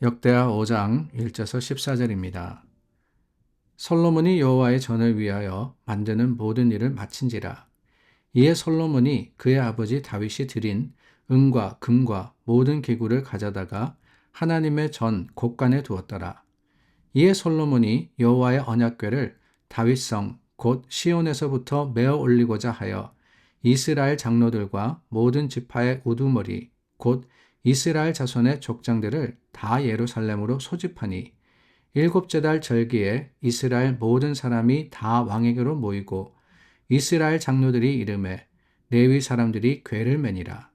역대하 5장 1절에서 14절입니다. 솔로몬이 여호와의 전을 위하여 만드는 모든 일을 마친지라. 이에 솔로몬이 그의 아버지 다윗이 드린 은과 금과 모든 기구를 가져다가 하나님의 전 곳간에 두었더라. 이에 솔로몬이 여호와의 언약궤를 다윗성 곧 시온에서부터 메어 올리고자 하여 이스라엘 장로들과 모든 지파의 우두머리 곧 이스라엘 자손의 족장들을 다 예루살렘으로 소집하니 일곱째 달 절기에 이스라엘 모든 사람이 다 왕에게로 모이고 이스라엘 장로들이 이르매 레위 사람들이 궤를 매니라.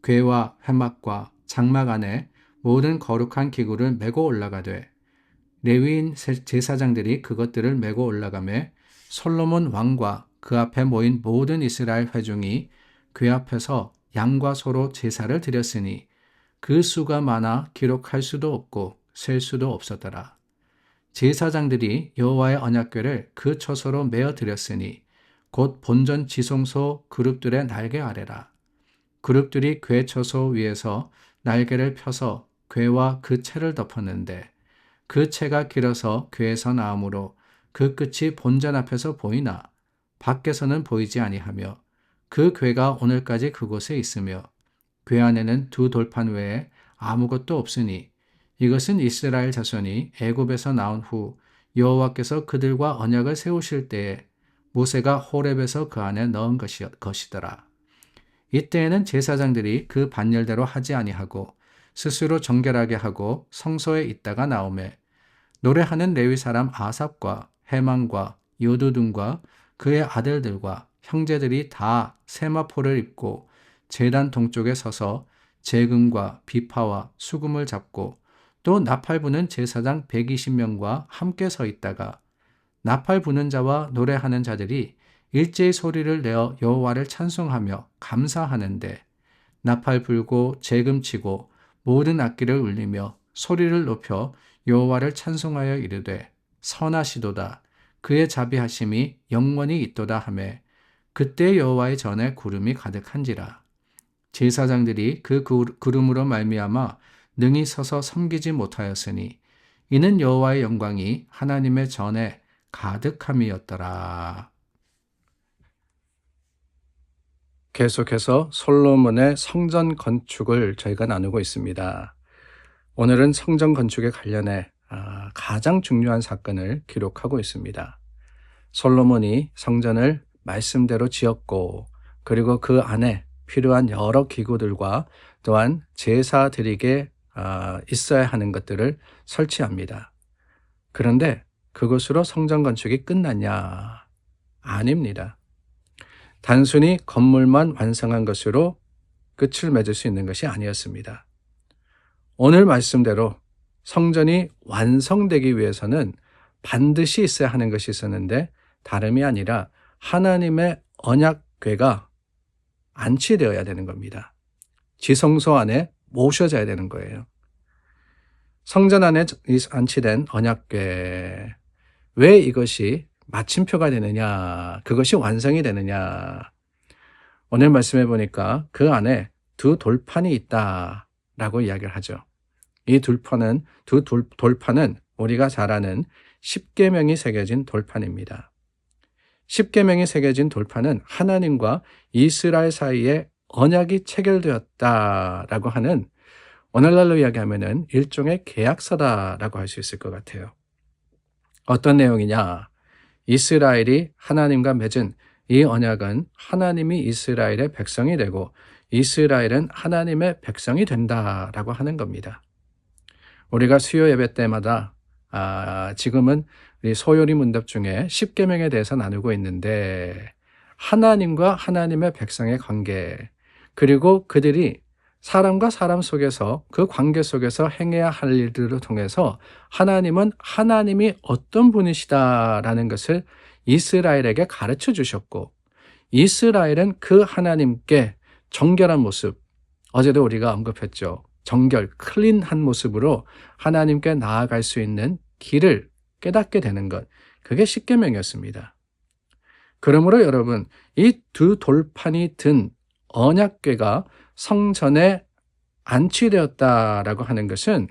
궤와 회막과 장막 안에 모든 거룩한 기구를 메고 올라가되 레위인 제사장들이 그것들을 메고 올라가매 솔로몬 왕과 그 앞에 모인 모든 이스라엘 회중이 궤 앞에서 양과 소로 제사를 드렸으니 그 수가 많아 기록할 수도 없고 셀 수도 없었더라. 제사장들이 여호와의 언약궤를 그 처소로 메어 드렸으니 곧 본전 지성소 그룹들의 날개 아래라. 그룹들이 궤 처소 위에서 날개를 펴서 궤와 그 채를 덮었는데 그 채가 길어서 궤에서 나오므로 그 끝이 본전 앞에서 보이나 밖에서는 보이지 아니하며 그 궤가 오늘까지 그곳에 있으며 궤 안에는 두 돌판 외에 아무것도 없으니 이것은 이스라엘 자손이 애굽에서 나온 후 여호와께서 그들과 언약을 세우실 때에 모세가 호렙에서 그 안에 넣은 것이더라. 이때에는 제사장들이 그 반열대로 하지 아니하고 스스로 정결하게 하고 성소에 있다가 나오매 노래하는 레위 사람 아삽과 헤만과 요두둔과 그의 아들들과 형제들이 다 세마포를 입고 제단 동쪽에 서서 재금과 비파와 수금을 잡고 또 나팔 부는 제사장 120명과 함께 서 있다가 나팔 부는 자와 노래하는 자들이 일제히 소리를 내어 여호와를 찬송하며 감사하는데 나팔 불고 재금 치고 모든 악기를 울리며 소리를 높여 여호와를 찬송하여 이르되 선하시도다 그의 자비하심이 영원히 있도다 하매 그때 여호와의 전에 구름이 가득한지라. 제사장들이 그 구름으로 말미암아 능히 서서 섬기지 못하였으니 이는 여호와의 영광이 하나님의 전에 가득함이었더라. 계속해서 솔로몬의 성전 건축을 저희가 나누고 있습니다. 오늘은 성전 건축에 관련해 가장 중요한 사건을 기록하고 있습니다. 솔로몬이 성전을 말씀대로 지었고 그리고 그 안에 필요한 여러 기구들과 또한 제사 드리게 있어야 하는 것들을 설치합니다. 그런데 그것으로 성전 건축이 끝났냐? 아닙니다. 단순히 건물만 완성한 것으로 끝을 맺을 수 있는 것이 아니었습니다. 오늘 말씀대로 성전이 완성되기 위해서는 반드시 있어야 하는 것이 있었는데 다름이 아니라 하나님의 언약궤가 안치되어야 되는 겁니다. 지성소 안에 모셔져야 되는 거예요. 성전 안에 안치된 언약궤, 왜 이것이 마침표가 되느냐, 그것이 완성이 되느냐. 오늘 말씀해 보니까 그 안에 두 돌판이 있다라고 이야기를 하죠. 이 돌판은 우리가 잘 아는 십계명이 새겨진 돌판입니다. 십계명이 새겨진 돌판은 하나님과 이스라엘 사이에 언약이 체결되었다라고 하는 오늘날로 이야기하면은 일종의 계약서다라고 할 수 있을 것 같아요. 어떤 내용이냐? 이스라엘이 하나님과 맺은 이 언약은 하나님이 이스라엘의 백성이 되고 이스라엘은 하나님의 백성이 된다라고 하는 겁니다. 우리가 수요 예배 때마다 지금은 우리 소요리 문답 중에 십계명에 대해서 나누고 있는데 하나님과 하나님의 백성의 관계 그리고 그들이 사람과 사람 속에서 그 관계 속에서 행해야 할 일들을 통해서 하나님은 하나님이 어떤 분이시다라는 것을 이스라엘에게 가르쳐 주셨고 이스라엘은 그 하나님께 정결한 모습, 어제도 우리가 언급했죠. 정결, 클린한 모습으로 하나님께 나아갈 수 있는 길을 깨닫게 되는 것, 그게 십계명이었습니다. 그러므로 여러분, 이 두 돌판이 든 언약궤가 성전에 안치되었다라고 하는 것은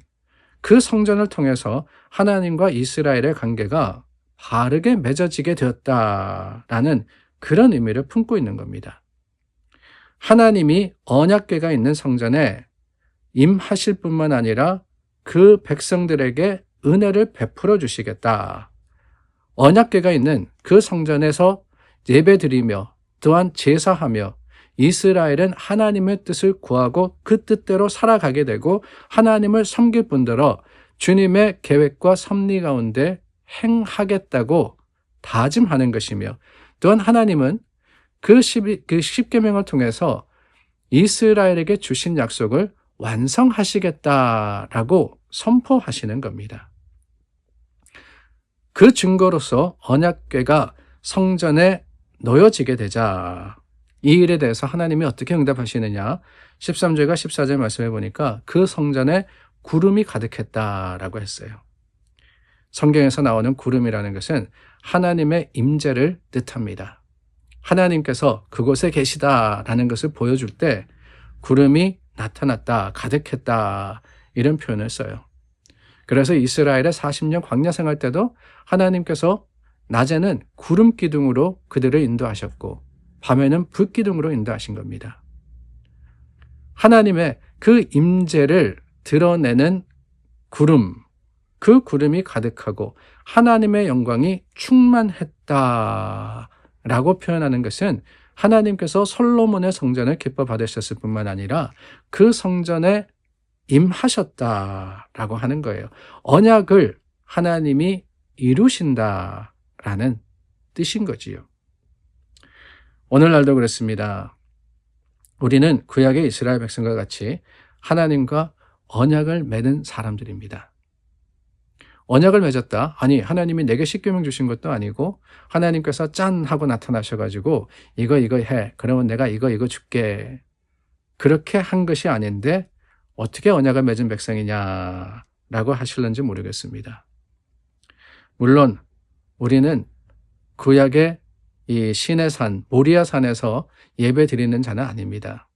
그 성전을 통해서 하나님과 이스라엘의 관계가 바르게 맺어지게 되었다라는 그런 의미를 품고 있는 겁니다. 하나님이 언약궤가 있는 성전에 임하실 뿐만 아니라 그 백성들에게 은혜를 베풀어 주시겠다. 언약궤가 있는 그 성전에서 예배드리며 또한 제사하며 이스라엘은 하나님의 뜻을 구하고 그 뜻대로 살아가게 되고 하나님을 섬길 뿐더러 주님의 계획과 섭리 가운데 행하겠다고 다짐하는 것이며 또한 하나님은 그 십계명을 통해서 이스라엘에게 주신 약속을 완성하시겠다라고 선포하시는 겁니다. 그 증거로서 언약궤가 성전에 놓여지게 되자 이 일에 대해서 하나님이 어떻게 응답하시느냐 13절과 14절 말씀해 보니까 그 성전에 구름이 가득했다라고 했어요. 성경에서 나오는 구름이라는 것은 하나님의 임재를 뜻합니다. 하나님께서 그곳에 계시다라는 것을 보여줄 때 구름이 나타났다, 가득했다 이런 표현을 써요. 그래서 이스라엘의 40년 광야 생활 때도 하나님께서 낮에는 구름 기둥으로 그들을 인도하셨고 밤에는 불 기둥으로 인도하신 겁니다. 하나님의 그 임재를 드러내는 구름, 그 구름이 가득하고 하나님의 영광이 충만했다라고 표현하는 것은 하나님께서 솔로몬의 성전을 기뻐 받으셨을 뿐만 아니라 그 성전에 임하셨다라고 하는 거예요. 언약을 하나님이 이루신다라는 뜻인 거지요. 오늘날도 그렇습니다. 우리는 구약의 이스라엘 백성과 같이 하나님과 언약을 맺은 사람들입니다. 언약을 맺었다. 아니 하나님이 내게 십계명 주신 것도 아니고 하나님께서 짠 하고 나타나셔가지고 이거 해. 그러면 내가 이거 줄게. 그렇게 한 것이 아닌데 어떻게 언약을 맺은 백성이냐라고 하실는지 모르겠습니다. 물론 우리는 구약의 이 시내산 모리아산에서 예배 드리는 자는 아닙니다.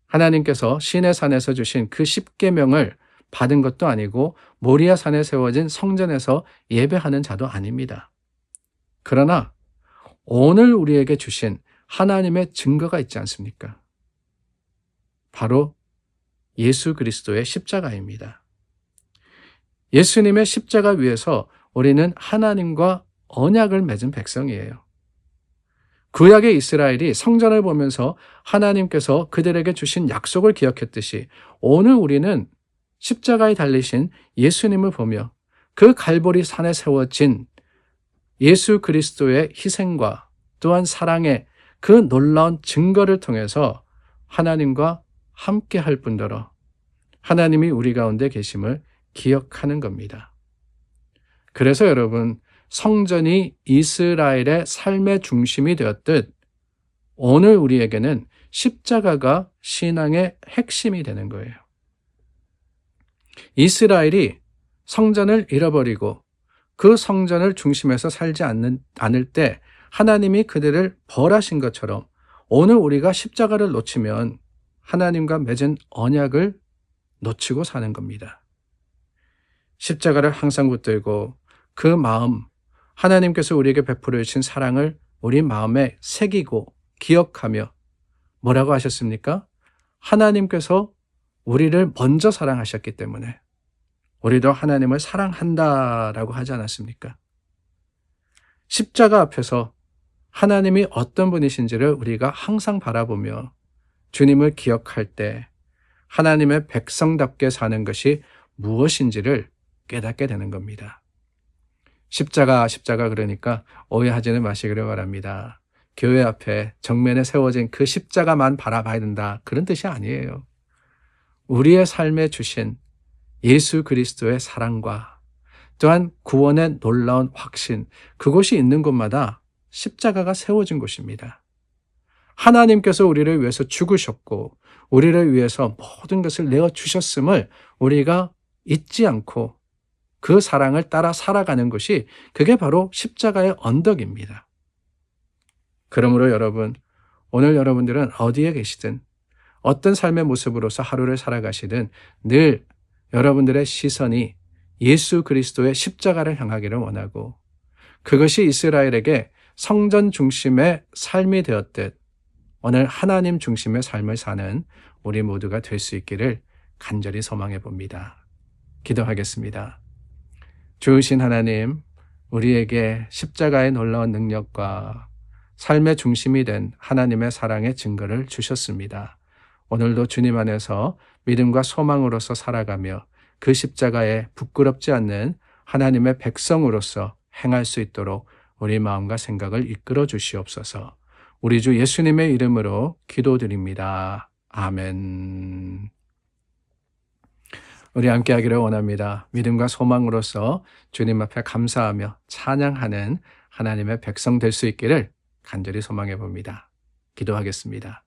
하나님께서 시내산에서 주신 그 십계명을 받은 것도 아니고 모리아산에 세워진 성전에서 예배하는 자도 아닙니다. 그러나 오늘 우리에게 주신 하나님의 증거가 있지 않습니까? 바로 예수 그리스도의 십자가입니다. 예수님의 십자가 위에서 우리는 하나님과 언약을 맺은 백성이에요. 구약의 이스라엘이 성전을 보면서 하나님께서 그들에게 주신 약속을 기억했듯이 오늘 우리는 십자가에 달리신 예수님을 보며 그 갈보리 산에 세워진 예수 그리스도의 희생과 또한 사랑의 그 놀라운 증거를 통해서 하나님과 함께 할 뿐더러 하나님이 우리 가운데 계심을 기억하는 겁니다. 그래서 여러분, 성전이 이스라엘의 삶의 중심이 되었듯 오늘 우리에게는 십자가가 신앙의 핵심이 되는 거예요. 이스라엘이 성전을 잃어버리고 그 성전을 중심에서 살지 않을 때 하나님이 그들을 벌하신 것처럼 오늘 우리가 십자가를 놓치면 하나님과 맺은 언약을 놓치고 사는 겁니다. 십자가를 항상 붙들고 그 마음, 하나님께서 우리에게 베풀어 주신 사랑을 우리 마음에 새기고 기억하며 뭐라고 하셨습니까? 하나님께서 우리를 먼저 사랑하셨기 때문에 우리도 하나님을 사랑한다라고 하지 않았습니까? 십자가 앞에서 하나님이 어떤 분이신지를 우리가 항상 바라보며 주님을 기억할 때 하나님의 백성답게 사는 것이 무엇인지를 깨닫게 되는 겁니다. 십자가 그러니까 오해하지는 마시기를 바랍니다. 교회 앞에 정면에 세워진 그 십자가만 바라봐야 된다. 그런 뜻이 아니에요. 우리의 삶에 주신 예수 그리스도의 사랑과 또한 구원의 놀라운 확신, 그곳이 있는 곳마다 십자가가 세워진 곳입니다. 하나님께서 우리를 위해서 죽으셨고 우리를 위해서 모든 것을 내어주셨음을 우리가 잊지 않고 그 사랑을 따라 살아가는 것이 그게 바로 십자가의 언덕입니다. 그러므로 여러분, 오늘 여러분들은 어디에 계시든 어떤 삶의 모습으로서 하루를 살아가시든 늘 여러분들의 시선이 예수 그리스도의 십자가를 향하기를 원하고, 그것이 이스라엘에게 성전 중심의 삶이 되었듯 오늘 하나님 중심의 삶을 사는 우리 모두가 될 수 있기를 간절히 소망해 봅니다. 기도하겠습니다. 주신 하나님, 우리에게 십자가의 놀라운 능력과 삶의 중심이 된 하나님의 사랑의 증거를 주셨습니다. 오늘도 주님 안에서 믿음과 소망으로서 살아가며 그 십자가에 부끄럽지 않는 하나님의 백성으로서 행할 수 있도록 우리 마음과 생각을 이끌어 주시옵소서. 우리 주 예수님의 이름으로 기도드립니다. 아멘. 우리 함께 하기를 원합니다. 믿음과 소망으로서 주님 앞에 감사하며 찬양하는 하나님의 백성 될 수 있기를 간절히 소망해 봅니다. 기도하겠습니다.